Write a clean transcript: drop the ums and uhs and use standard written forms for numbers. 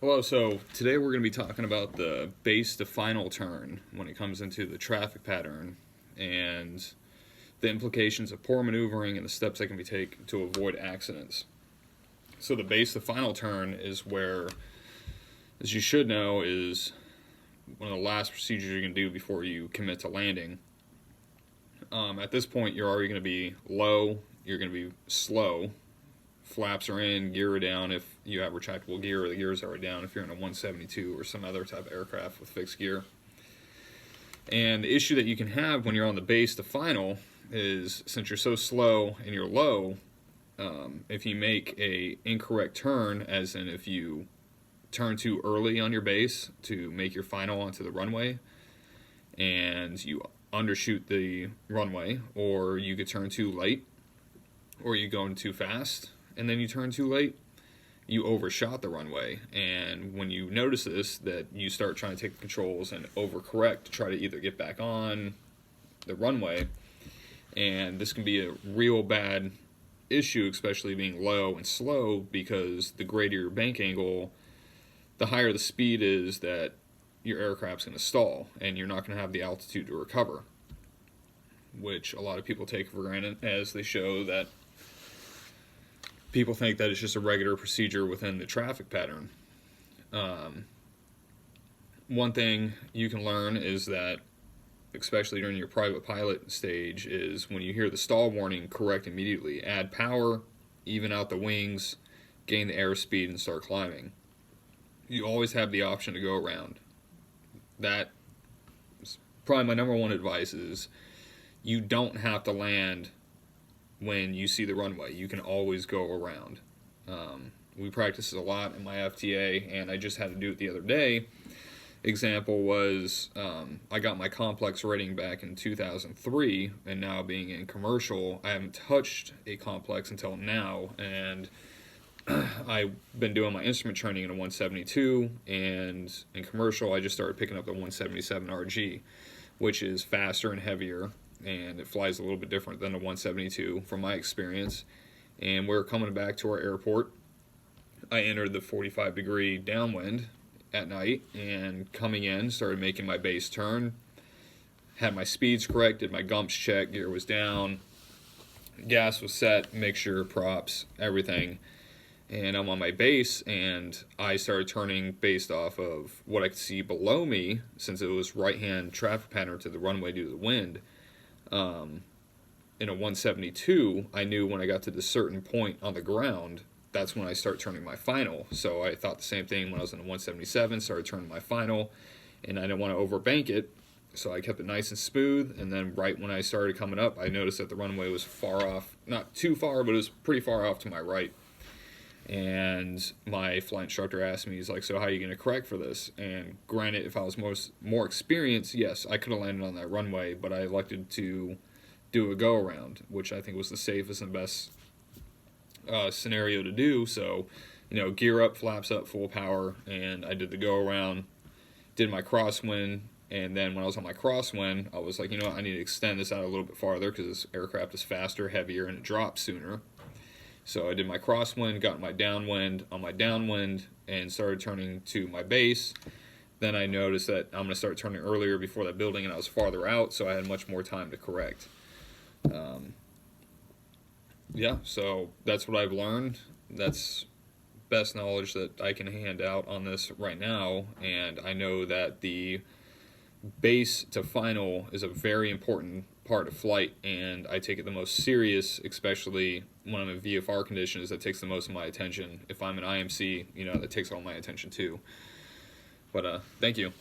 Hello, so today we're going to be talking about the base to final turn when it comes into the traffic pattern and the implications of poor maneuvering and the steps that can be taken to avoid accidents. So the base to final turn is where, as you should know, is one of the last procedures you're going to do before you commit to landing. At this point, you're already going to be low, you're going to be slow. Flaps are in, gear are down if you have retractable gear, or the gears are down if you're in a 172 or some other type of aircraft with fixed gear. And the issue that you can have when you're on the base to final is, since you're so slow and you're low, if you make a incorrect turn, as in if you turn too early on your base to make your final onto the runway, and you undershoot the runway, or you could turn too late, or you go in too fast, and then you turn too late, you overshot the runway. And when you notice this, that you start trying to take the controls and overcorrect to try to either get back on the runway, and this can be a real bad issue, especially being low and slow, because the greater your bank angle, the higher the speed is that your aircraft's going to stall, and you're not going to have the altitude to recover, which a lot of people take for granted, as they show that people think that it's just a regular procedure within the traffic pattern. One thing you can learn is that, especially during your private pilot stage, is when you hear the stall warning, correct immediately. Add power, even out the wings, gain the airspeed, and start climbing. You always have the option to go around. That is probably my number one advice, is you don't have to land when you see the runway. You can always go around. We practice a lot in my FTA, and I just had to do it the other day. Example was, I got my complex rating back in 2003, and now being in commercial, I haven't touched a complex until now, and I've been doing my instrument training in a 172, and in commercial I just started picking up the 177 RG, which is faster and heavier, and it flies a little bit different than the 172 from my experience. And we're coming back to our airport. I entered the 45-degree downwind at night, and coming in, started making my base turn, had my speeds correct, did my gumps check, gear was down, gas was set, mixture, props, everything. And I'm on my base, and I started turning based off of what I could see below me, since it was right-hand traffic pattern to the runway due to the wind. In a 172, I knew when I got to this certain point on the ground, that's when I start turning my final. So I thought the same thing when I was in a 177, started turning my final, and I didn't want to overbank it, so I kept it nice and smooth. And then right when I started coming up, I noticed that the runway was far off, not too far, but it was pretty far off to my right. And my flight instructor asked me, he's like, so how are you going to correct for this? And granted, if I was more experienced, yes, I could have landed on that runway, but I elected to do a go-around, which I think was the safest and best scenario to do. So, gear up, flaps up, full power, and I did the go-around, did my crosswind, and then when I was on my crosswind, I was like, I need to extend this out a little bit farther because this aircraft is faster, heavier, and it drops sooner. So I did my crosswind, got my downwind on my downwind, and started turning to my base. Then I noticed that I'm going to start turning earlier before that building, and I was farther out, so I had much more time to correct. So that's what I've learned. That's best knowledge that I can hand out on this right now, and I know that the base to final is a very important part of flight, and I take it the most serious, especially when I'm in VFR conditions. That takes the most of my attention. If I'm in IMC, that takes all my attention too. But thank you.